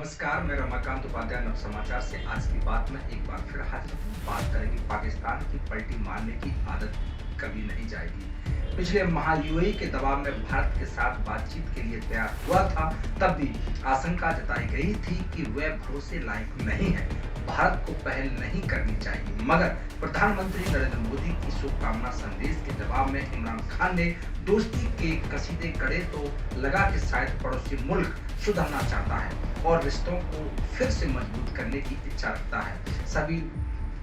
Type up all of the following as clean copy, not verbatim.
नमस्कार, मैं रमाकांत उपाध्याय नव समाचार से आज की बात में एक बार फिर हाजिर हूँ। बात करेंगे पाकिस्तान की पलटी मारने की आदत कभी नहीं जाएगी। पिछले माह यूएई के दबाव में भारत के साथ बातचीत के लिए तैयार हुआ था, तब भी आशंका जताई गई थी कि वह भरोसे लायक नहीं है, भारत को पहल नहीं करनी चाहिए। मगर प्रधानमंत्री नरेंद्र मोदी की शुभकामना संदेश के जवाब में इमरान खान ने दोस्ती के कसीदे कड़े तो लगा कि शायद पड़ोसी मुल्क सुधरना चाहता है और रिश्तों को फिर से मजबूत करने की इच्छा रखता है। सभी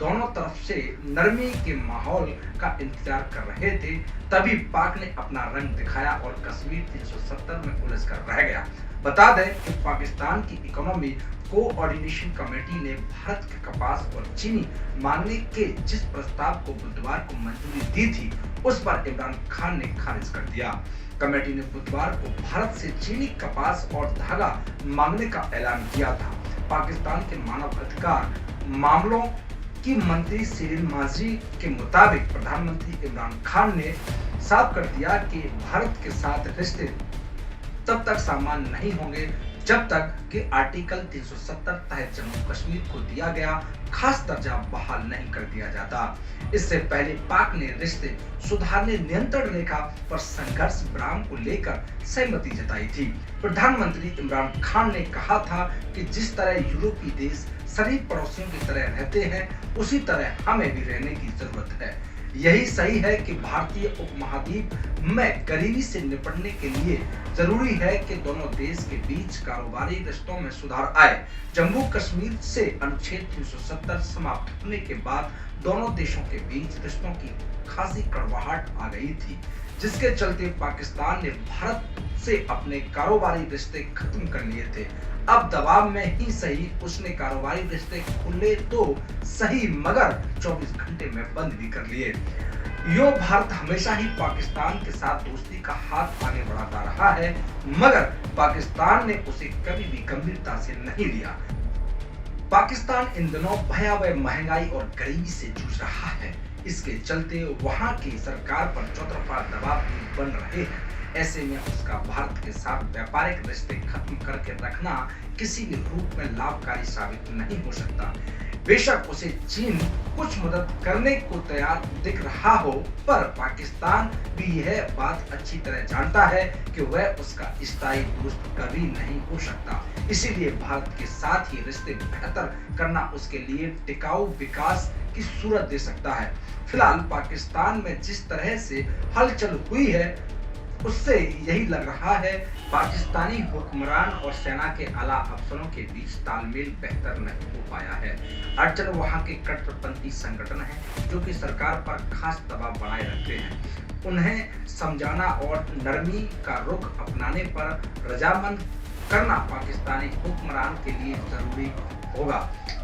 दोनों तरफ से नरमी के माहौल का इंतजार कर रहे थे, तभी पाक ने अपना रंग दिखाया और कश्मीर 370 में उलझ कर रह गया। बता दें कि पाकिस्तान की इकोनॉमी कोऑर्डिनेशन कमेटी ने भारत के कपास और चीनी मांगने के जिस प्रस्ताव को बुधवार को मंजूरी दी थी, उस पर इमरान खान ने खारिज कर दिया। कमेटी ने बुधवार को भारत से चीनी कपास और धागा मांगने का ऐलान किया था। पाकिस्तान के मानव अधिकार मामलों की मंत्री शिरीन माजरी के मुताबिक प्रधानमंत्री इमरान खान ने साफ कर दिया कि भारत के साथ रिश्ते तब तक सामान्य नहीं होंगे जब तक कि आर्टिकल 370 तहत जम्मू कश्मीर को दिया गया खास दर्जा बहाल नहीं कर दिया जाता। इससे पहले पाक ने रिश्ते सुधारने नियंत्रण रेखा पर संघर्ष विराम को लेकर सहमति जताई थी। प्रधानमंत्री इमरान खान ने कहा था कि जिस तरह यूरोपीय देश सभी पड़ोसियों की तरह रहते हैं, उसी तरह हमें भी रहने की जरूरत है। यही सही है कि भारतीय उपमहाद्वीप में गरीबी से निपटने के लिए जरूरी है कि दोनों देश के बीच कारोबारी रिश्तों में सुधार आए। जम्मू कश्मीर से अनुच्छेद 370 समाप्त होने के बाद दोनों देशों के बीच रिश्तों की खासी कड़वाहट आ गई थी, जिसके चलते पाकिस्तान ने भारत से अपने कारोबारी रिश्ते खत्म कर लिए थे। अब दबाव में ही सही उसने कारोबारी रिश्ते खुले तो सही, मगर 24 घंटे में बंद भी कर लिए। यो भारत हमेशा ही पाकिस्तान के साथ दोस्ती का हाथ आगे बढ़ाता रहा है, मगर पाकिस्तान ने उसे कभी भी गंभीरता से नहीं लिया। पाकिस्तान इन दिनों भयावह महंगाई और गरीबी से जूझ रहा है। इसके चलते वहां की सरकार पर चौतरफा दबाव भी बन रहे हैं। ऐसे में उसका भारत के साथ व्यापारिक रिश्ते खत्म करके रखना किसी भी रूप में लाभकारी साबित नहीं हो सकता। बेशक उसे चीन कुछ मदद करने को तैयार दिख रहा हो, पर पाकिस्तान भी यह बात अच्छी तरह जानता है कि वह उसका स्थायी दोस्त कभी नहीं हो सकता। इसीलिए भारत के साथ ही रिश्ते बेहतर करना उसके लिए टिकाऊ विकास की सूरत दे सकता है। फिलहाल पाकिस्तान में जिस तरह से हलचल हुई है, उससे यही लग रहा है पाकिस्तानी हुक्मरान और सेना के आला अफसरों के बीच तालमेल बेहतर नहीं हो पाया है। अड़चन वहां के कट्टरपंथी संगठन हैं, जो कि सरकार पर खास दबाव बनाए रखते हैं। उन्हें समझाना और नरमी का रुख अपनाने पर रजामंद करना पाकिस्तानी हुक्मरान के लिए जरूरी होगा।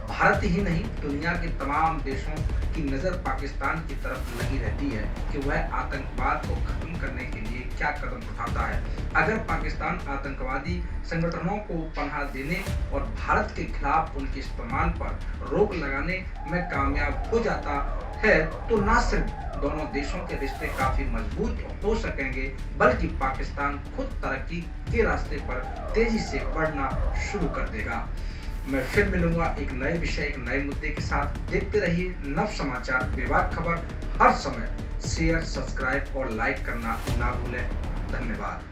भारत ही नहीं, दुनिया के तमाम देशों की नजर पाकिस्तान की तरफ लगी रहती है कि वह आतंकवाद को खत्म करने के लिए क्या कदम उठाता है। अगर पाकिस्तान आतंकवादी संगठनों को पनाह देने और भारत के खिलाफ उनके इस्तेमाल पर रोक लगाने में कामयाब हो जाता है, तो न सिर्फ दोनों देशों के रिश्ते काफी मजबूत हो सकेंगे, बल्कि पाकिस्तान खुद तरक्की के रास्ते पर तेजी से बढ़ना शुरू कर देगा। मैं फिर मिलूंगा एक नए विषय, एक नए मुद्दे के साथ। देखते रहिए नव समाचार, बेबाक खबर हर समय। शेयर, सब्सक्राइब और लाइक करना ना भूलें। धन्यवाद।